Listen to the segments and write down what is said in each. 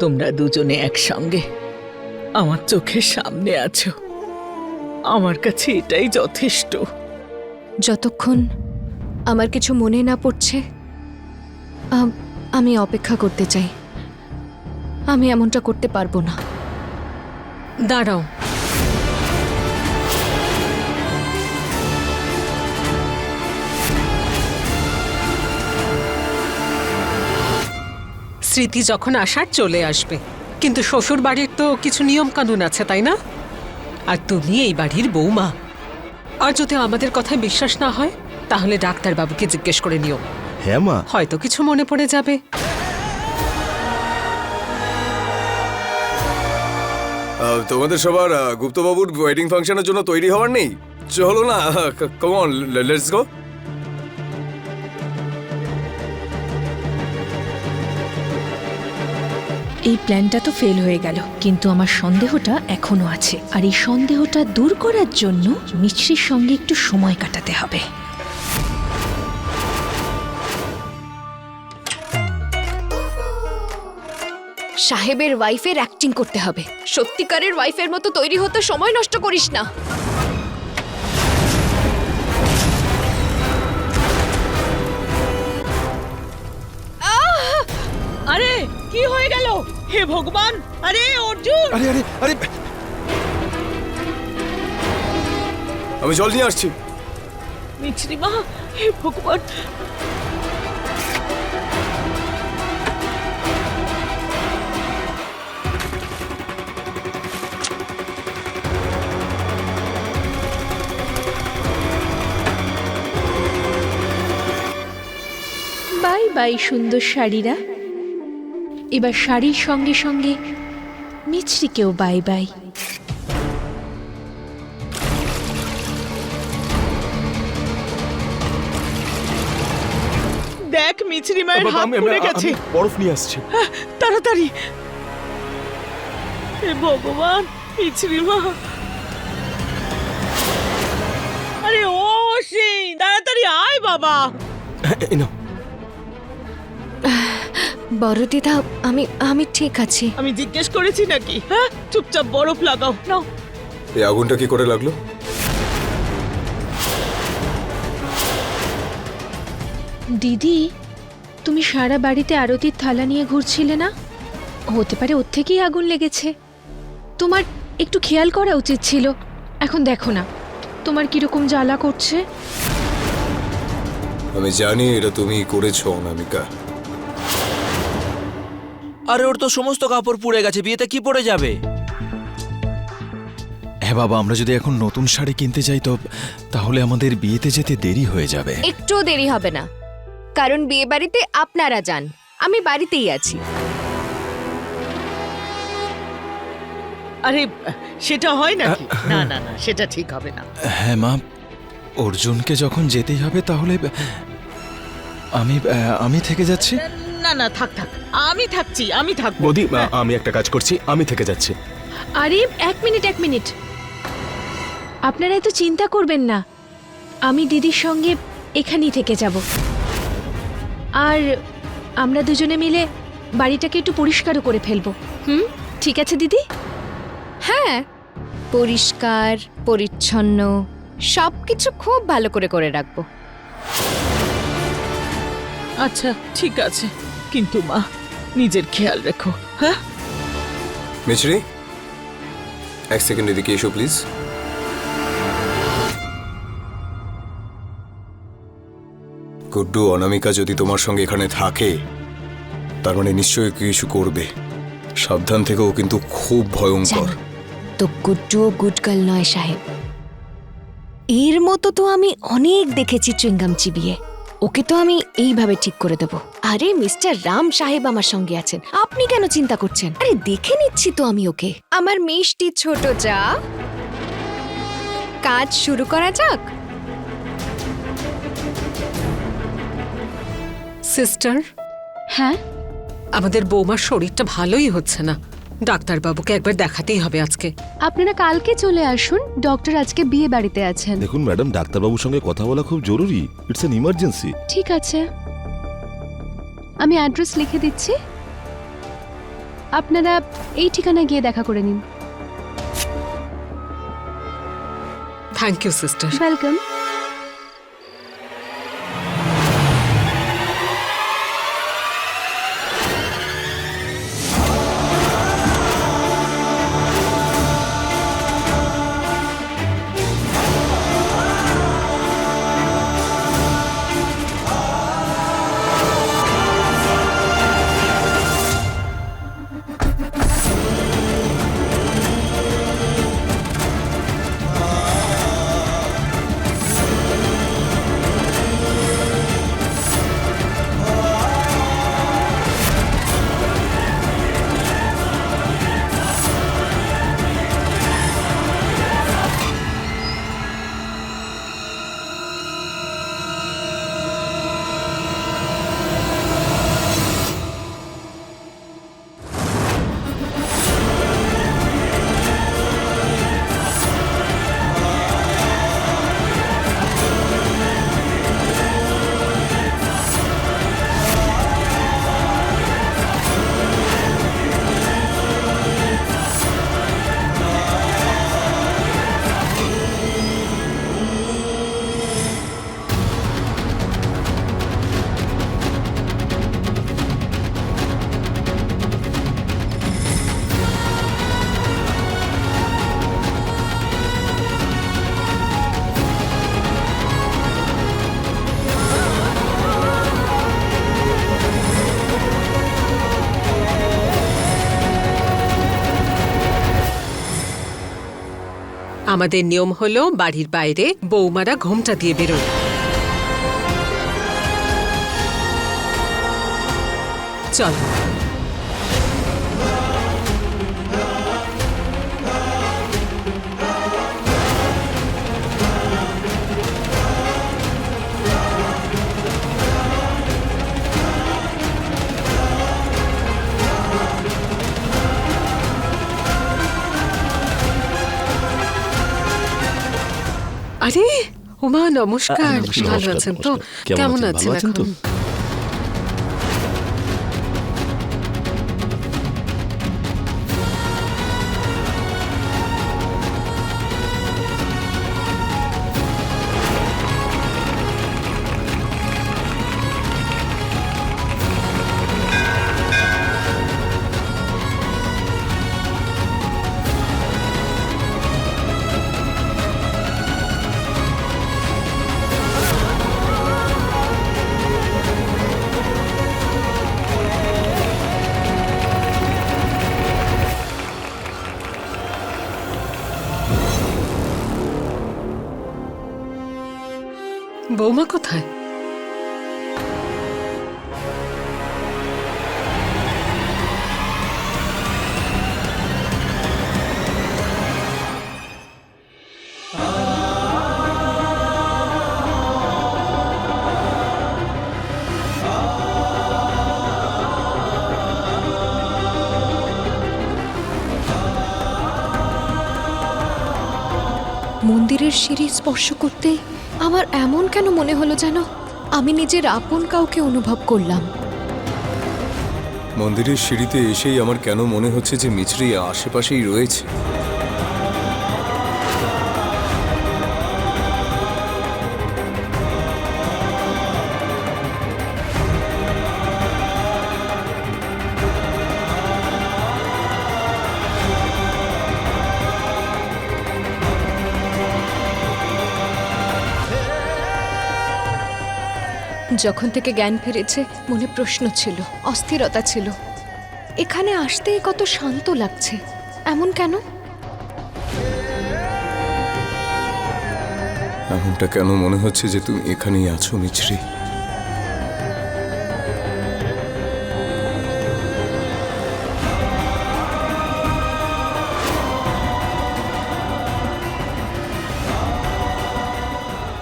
তোমরা দুজনে একসঙ্গে আমার চোখের সামনে আছো, আমার কাছে এটাই যথেষ্ট। যতক্ষণ আমার কিছু মনে না পড়ছে আমি অপেক্ষা করতে চাই। আমি এমনটা করতে পারবো না। দাঁড়াও, স্মৃতি যখন আসার চলে আসবে, কিন্তু শ্বশুর বাড়ির তো কিছু নিয়ম কানুন আছে, তাই না? আর তুমি এই বাড়ির বৌমা। আর যদি আমাদের কথায় বিশ্বাস না হয় তাহলে ডাক্তার বাবুকে জিজ্ঞেস করে নিও। হ্যাঁ মা, হয়তো কিছু মনে পড়ে যাবে। তোমাদের সবার গুপ্তবাবুর ওয়েডিং ফাংশনের জন্য তৈরি হওয়ার নেই? চলো না, কাম অন, লেটস গো। এই প্ল্যানটা তো ফেল হয়ে গেল, কিন্তু আমার সন্দেহটা এখনো আছে, আর এই সন্দেহটা দূর করার জন্য মিছরির সঙ্গে একটু সময় কাটাতে হবে। সাহেবের ওয়াইফের অ্যাক্টিং করতে হবে। সত্যিকারের ওয়াইফের মতো তৈরি হতে সময় নষ্ট করিস না। আরে কি হয়ে গেল? হে ভগবান! আরে অর্জুন! আরে আরে আরে, আমি জল নিয়ে আসছি। মিছরি মা, হে ভগবান! বাই বাই সুন্দর শাড়িরা। এবার শাড়ির সঙ্গে সঙ্গে মিছরিকেও বাই বাই। দেখ, মিছরি মায়ের হাত পুড়ে গেছে। বরফ নিয়ে আসছি। তাড়াতাড়ি! হে ভগবান, মিছরি মা! আরে ও সিং, তাড়াতাড়ি আয় বাবা! এই নাও। বড় দিদা, আমি ঠিক আছি। আমি জিজ্ঞেস করেছি নাকি? হ্যাঁ, চুপচাপ বরফ লাগাও। নাও। এই আগুনটা কি করে লাগলো? দিদি, তুমি সারা বাড়িতে আরতির থালা নিয়ে ঘুরছিলে না? হতে পারে ওর থেকেই আগুন লেগেছে। তোমার একটু খেয়াল করা উচিত ছিল। এখন দেখো না তোমার কিরকম জ্বালা করছে। আমি জানি এটা তুমি করেছো অনামিকা। আরে ওর তো সমস্ত কাপড় পুড়ে গেছে, বিয়েতে কি পরে যাবে? হ্যাঁ বাবা, আমরা যদি এখন নতুন শাড়ি কিনতে যাই তো তাহলে আমাদের বিয়েতে যেতে দেরি হয়ে যাবে। একটুও দেরি হবে না, কারণ বিয়ে বাড়িতে আপনারা যান, আমি বাড়িতেই আছি। আরে সেটা হয় নাকি? না না না, সেটা ঠিক হবে না। হ্যাঁ মা, অর্জুনকে যখন যেতেই হবে তাহলে আমি থেকে যাচ্ছি। না না, থাক থাক, আমি থাকছি, আমি থাকবো। বৌদি, আমি একটা কাজ করছি, আমি থেকে যাচ্ছি। আরে এক মিনিট, আপনারা এত চিন্তা করবেন না। আমি দিদির সঙ্গে এখানেই থেকে যাব, আর আমরা দুজনে মিলে বাড়িটাকে একটু পরিষ্কারও করে ফেলবো। ঠিক আছে দিদি? হ্যাঁ, পরিষ্কার পরিচ্ছন্ন সবকিছু খুব ভালো করে করে রাখবো। আচ্ছা ঠিক আছে, কিন্তু মা, নিজের খেয়াল রেখো। হ্যাঁ, মিছরি, এক সেকেন্ড এদিকে এসো প্লিজ। গুড্ডু, অনামিকা যদি তোমার সঙ্গে এখানে থাকে তার মানে নিশ্চয়ই কিছু করবে। সাবধান থেকো, ও কিন্তু খুব ভয়ঙ্কর। তো গুড্ডুও গুড গার্ল নয় সাহেব। এর মতো তো আমি অনেক দেখেছি চুইংগাম চিবিয়ে। ওকে তো আমি এইভাবে ঠিক করে দেব। আরে মিস্টার রাম সাহেব আমার সঙ্গে আছেন, আপনি কেন চিন্তা করছেন? আরে দেখে নিচ্ছি তো আমি ওকে। আমার মিষ্টি ছোট যা, কাজ শুরু করা যাক। সিস্টার, হ্যাঁ, আমাদের বৌমার শরীরটা ভালোই হচ্ছে না। ডাক্তারবাবুকে একবার দেখাতেই হবে আজকে। আপনারা কালকে চলে আসুন, ডক্টর আজকে বিয়ে বাড়িতে আছেন। দেখুন ম্যাডাম, ডাক্তারবাবুর সঙ্গে কথা বলা খুব জরুরি। It's an emergency. ঠিক আছে, আমি অ্যাড্রেস লিখে দিচ্ছি। আপনারা এই ঠিকানায় গিয়ে দেখা করে নিন। Thank you sister. ওয়েলকাম। আমাদের নিয়ম হলো বাড়ির বাইরে বৌমারা ঘোমটা দিয়ে বেরোয়। চল। আরে উমা, নমস্কার। ভালো আছেন তো? কেমন আছেন এখন? বৌমা কোথায়? মন্দিরের সিঁড়ি স্পর্শ করতে আমার এমন কেন মনে হলো যেন আমি নিজের আপন কাউকে অনুভব করলাম। মন্দিরের সিঁড়িতে এসেই আমার কেন মনে হচ্ছে যে মিছরি আশেপাশেই রয়েছে। যখন থেকে জ্ঞান ফিরেছে মনে প্রশ্ন ছিল, অস্থিরতা ছিল। এখানে আসতেই কত শান্ত লাগছে, এমন কেন? এমনটা কেন মনে হচ্ছে যে তুমি এখানেই আছো মিছরি?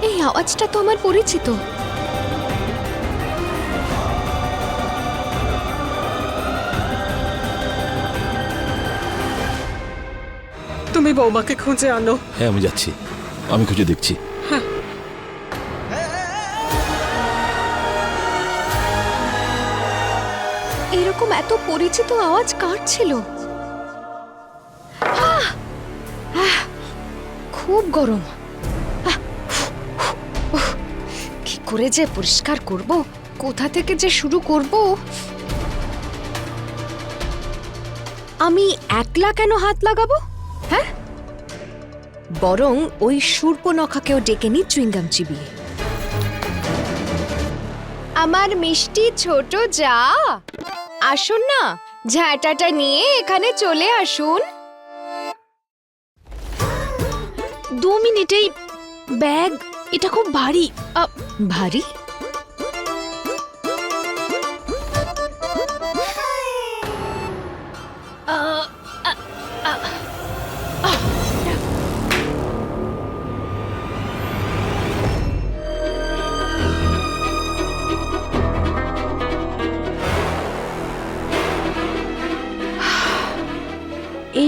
এই আওয়াজটা তো আমার পরিচিত। তুমি বৌমাকে খুঁজে আনো। হ্যাঁ আমি যাচ্ছি, আমি খুঁজে দেখছি। এরকম এরকম এত পরিচিত আওয়াজ কার ছিল? খুব গরম। কি করে যে পরিষ্কার করব, কোথা থেকে যে শুরু করব? আমি একলা কেন হাত লাগাবো? হ্যাঁ, বরং ওই শূর্পনখাকেও ডেকে নি চুইংগাম চিবিয়ে। আমার মিষ্টি ছোট যা, আসুন না, ঝাঁটাটা নিয়ে এখানে চলে আসুন। 2 মিনিটেই ব্যাগ, এটা খুব ভারী। ভারী?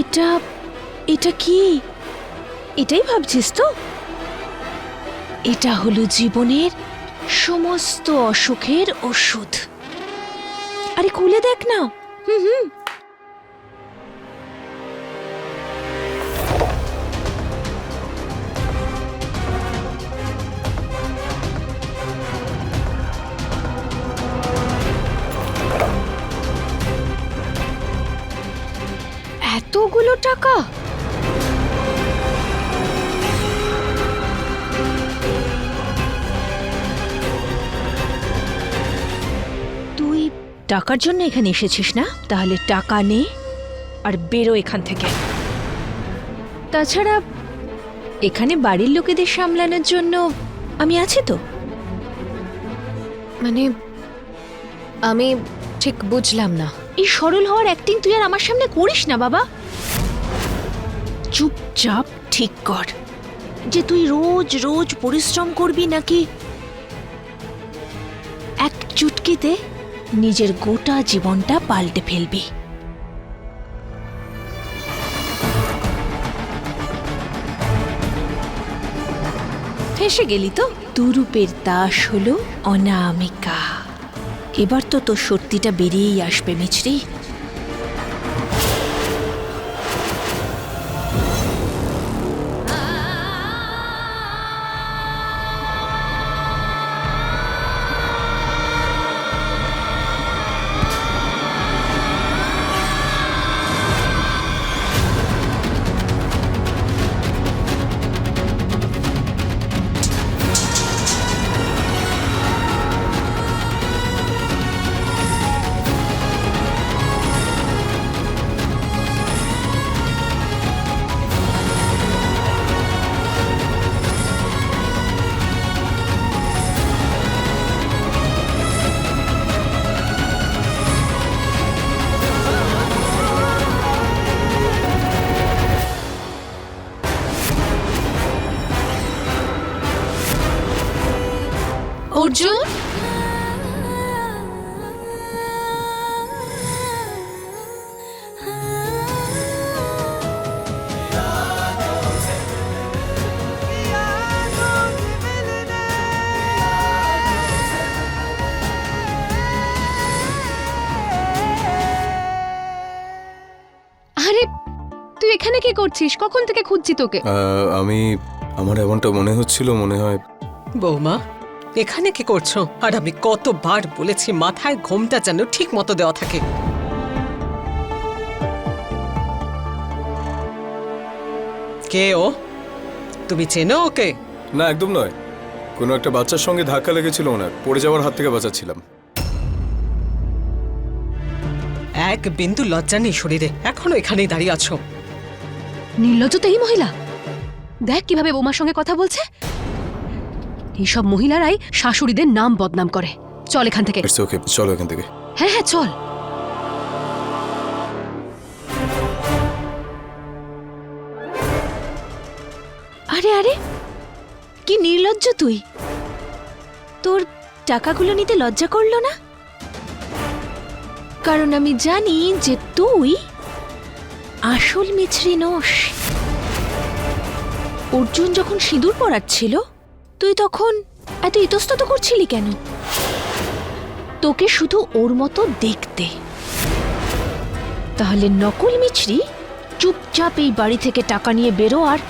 এটা এটা কি? এটাই ভাবছিস তো? এটা হলো জীবনের সমস্ত অসুখের ওষুধ। আরে খুলে দেখ না। হুম। এতগুলো টাকা? তুই টাকার জন্য এখানে এসেছিস না? তাহলে টাকা নে আর বেরো এখান থেকে। তাছাড়া এখানে বাড়ির লোকেদের সামলানোর জন্য আমি আছি তো। মানে আমি ঠিক বুঝলাম না। এই সরল হওয়ার অ্যাক্টিং তুই আর আমার সামনে করিস না বাবা। চুপচাপ ঠিক কর যে তুই রোজ রোজ পরিশ্রম করবি নাকি এক চুটকিতে নিজের গোটা জীবনটা পাল্টে ফেলবি। ফেসে গেলি তো? দুরূপের দাস হলো অনামিকা। এবার তো তোর সত্যিটা বেরিয়েই আসবে মিছরি। অর্জুন, আরে তুই এখানে কি করছিস? কখন থেকে খুঁজছি তোকে। আমার এমনটা মনে হচ্ছিল, মনে হয়। বৌমা, এখানে কি করছো? আর আমি কতবার বলেছি মাথায় ঘোমটা যেন ঠিক মতো দেওয়া থাকে। কে ও? তুমি চেনো ওকে? না, একদম নয়। কোনো একটা বাচ্চার সঙ্গে ধাক্কা লেগেছিল ওনার, পড়ে যাওয়ার হাত থেকে বাঁচাচ্ছিলাম। এক বিন্দু লজ্জা নেই শরীরে, এখনো এখানেই দাঁড়িয়ে আছো। নির্লজ্জ তো এই মহিলা। দেখ কিভাবে বৌমার সঙ্গে কথা বলছে। এইসব মহিলারাই শাশুড়িদের নাম বদনাম করে। চল এখান থেকে। ইটস ওকে, চলো এখান থেকে। হ্যাঁ হ্যাঁ চল। আরে আরে কি নির্লজ্জ তুই! তোর টাকাগুলো নিতে লজ্জা করলো না? কারণ আমি জানি যে তুই আসল মিছরি নোস। অর্জুন যখন সিঁদুর পরাচ্ছিল তুই তখন এত ইতস্তত করছিলি কেন? তোকে শুধু ওর মতো দেখতে। তাহলে নকল মিছরি চুপচাপ এই বাড়ি থেকে টাকা নিয়ে বেরো, আর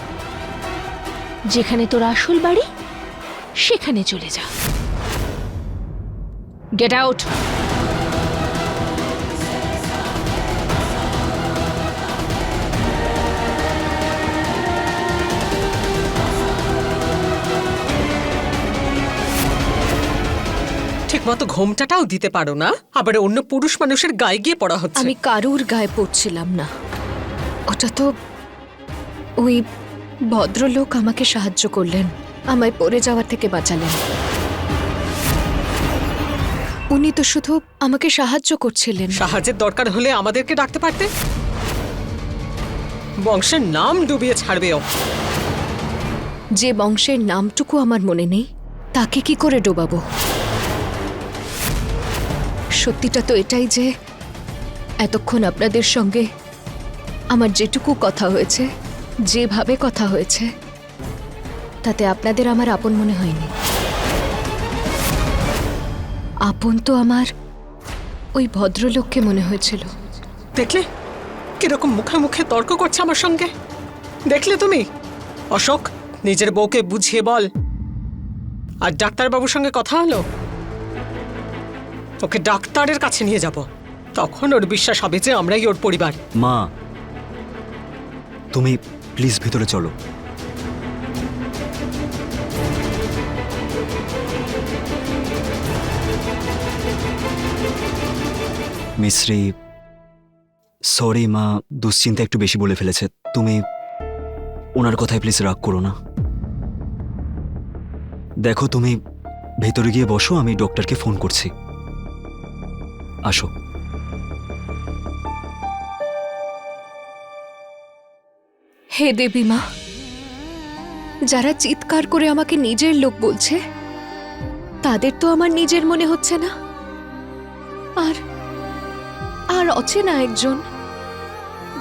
যেখানে তোর আসল বাড়ি সেখানে চলে যা। Get out. ঠিক মতো ঘোমটাটাও দিতে পারো না, আবার অন্য পুরুষ মানুষের গায়ে গিয়ে পড়া হচ্ছে। আমি কারুর গায়ে পড়ছিলাম না, ওটা তো ওই ভদ্রলোক আমাকে সাহায্য করলেন, আমায় পড়ে যাওয়ার থেকে বাঁচালেন। উনি তো শুধু আমাকে সাহায্য করছিলেন। সাহায্যের দরকার হলে আমাদেরকে ডাকতে পারতে। বংশের নাম ডুবিয়ে ছাড়বে ও। যে বংশের নামটুকু আমার মনে নেই তাকে কি করে ডোবাবো? সত্যিটা তো এটাই যে এতক্ষণ আপনাদের সঙ্গে আমার যেটুকু কথা হয়েছে, যেভাবে কথা হয়েছে, তাতে আপনাদের আমার আপন মনে হয়নি। আপন তো আমার ওই ভদ্রলোককে মনে হয়েছিল। দেখলে কিরকম মুখে মুখে তর্ক করছে আমার সঙ্গে? দেখলে তুমি? অশোক, নিজের বউকে বুঝিয়ে বল। আর ডাক্তারবাবুর সঙ্গে কথা হলো? ওকে ডাক্তারের কাছে নিয়ে যাব, তখন ওর বিশ্বাস হবে যে আমরাই ওর পরিবার। মা, তুমি প্লিজ ভিতরে চলো। মিশ্রি, সরি মা, দুশ্চিন্তা একটু বেশি বলে ফেলেছে। তুমি ওনার কথায় প্লিজ রাগ করো না। দেখো, তুমি ভেতরে গিয়ে বসো, আমি ডক্টরকে ফোন করছি। আসো। হে দেবী মা, যারা চিৎকার করে আমাকে নিজের লোক বলছে তাদের তো আমার নিজের মনে হচ্ছে না, আর আর অচেনা একজন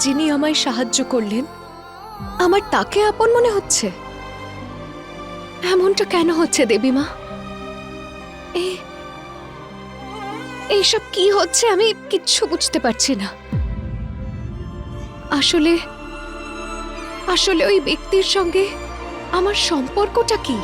যিনি আমায় সাহায্য করলেন আমার তাকে আপন মনে হচ্ছে। এমনটা কেন হচ্ছে দেবী মা? এইসব কি হচ্ছে আমি কিচ্ছু বুঝতে পারছি না। আসলে আসলে ওই ব্যক্তির সঙ্গে আমার সম্পর্কটা কি?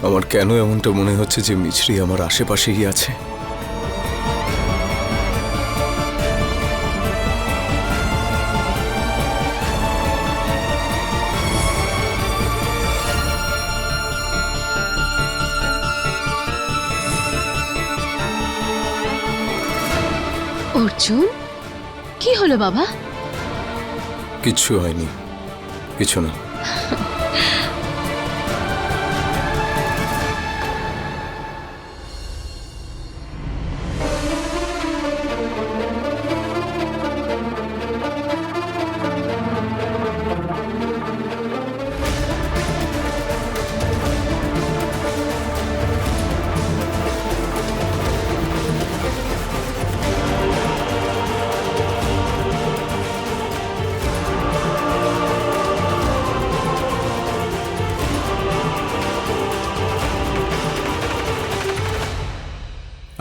আমার কেন এমনটা মনে হচ্ছে যে মিছরি আমার আশেপাশেই আছে? অর্জুন, কি হলো বাবা? কিচ্ছু হয়নি, কিছু না।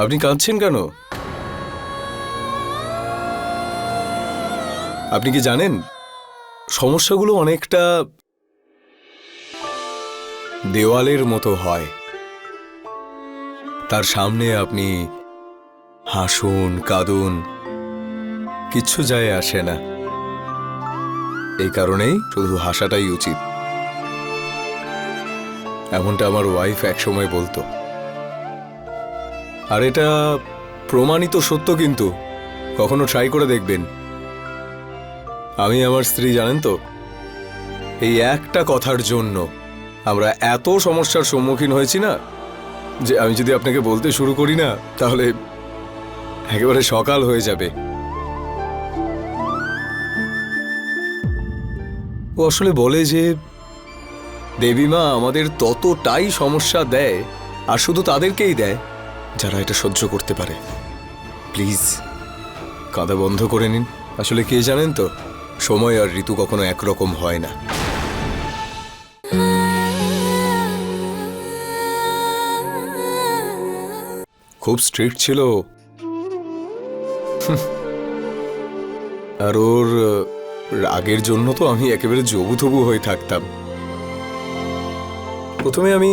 আপনি কাঁদছেন কেন? আপনি কি জানেন সমস্যাগুলো অনেকটা দেওয়ালের মতো হয়। তার সামনে আপনি হাসুন, কাঁদুন, কিচ্ছু যায় আসে না। এই কারণেই শুধু হাসাটাই উচিত। এমনটা আমার ওয়াইফ একসময় বলতো। আর এটা প্রমাণিত সত্য, কিন্তু কখনো ট্রাই করে দেখবেন। আমি আমার স্ত্রী, জানেন তো, এই একটা কথার জন্য আমরা এত সমস্যার সম্মুখীন হয়েছি না, যে আমি যদি আপনাকে বলতে শুরু করি না তাহলে একেবারে সকাল হয়ে যাবে। ও আসলে বলে যে দেবী মা আমাদের ততটাই সমস্যা দেয়, আর শুধু তাদেরকেই দেয় যারা এটা সহ্য করতে পারে। প্লিজ কাঁদা বন্ধ করে নিন। আসলে কে জানেন তো, সময় আর ঋতু কখনো একরকম হয় না। খুব স্ট্রিক্ট ছিল ও। আর ওর রাগের জন্য তো আমি একেবারে জবুথবু হয়ে থাকতাম। প্রথমে আমি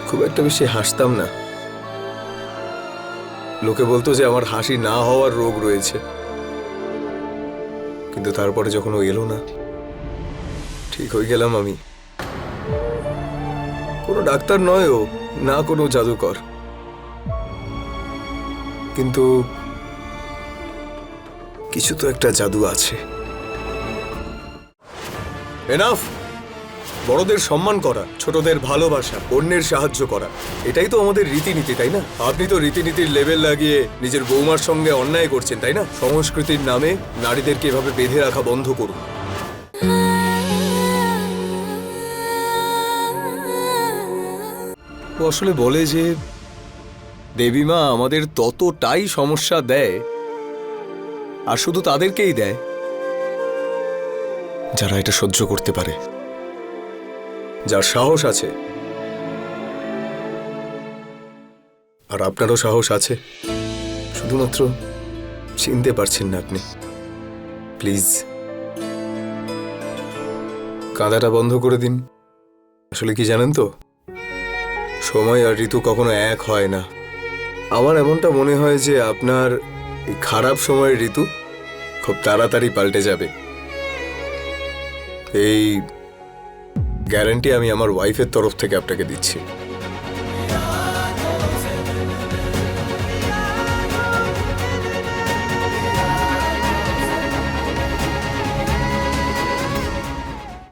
খুব একটা বেশি হাসতাম না। লোকে বলতো যে আমার হাসি না হওয়ার রোগ রয়েছে, কিন্তু তারপরে যখন ও এলো না, ঠিক হয়ে গেলাম আমি। কোনো ডাক্তার নয় ও, না কোনো জাদুকর, কিন্তু কিছু তো একটা জাদু আছে। এনাফ! বড়দের সম্মান করা, ছোটদের ভালোবাসা, অন্যের সাহায্য করা, এটাই তো আমাদের রীতিনীতি, তাই না? আপনি তো রীতিনীতির লেবেল লাগিয়ে নিজের বৌমার সঙ্গে অন্যায় করছেন, তাই না? সংস্কৃতির নামে নারীদেরকে এভাবে বেঁধে রাখা বন্ধ করুন। ও আসলে বলে যে দেবী মা আমাদের ততটাই সমস্যা দেয়, আর শুধু তাদেরকেই দেয় যারা এটা সহ্য করতে পারে, যার সাহস আছে। আর আপনারও সাহস আছে, শুধুমাত্র চিনতে পারছেন না আপনি। প্লিজ কাঁদাটা বন্ধ করে দিন। আসলে কি জানেন তো, সময় আর ঋতু কখনো এক হয় না। আমার এমনটা মনে হয় যে আপনার এই খারাপ সময়ের ঋতু খুব তাড়াতাড়ি পাল্টে যাবে। এই গ্যারান্টি আমি আমার ওয়াইফের তরফ থেকে আপনাকে দিচ্ছি।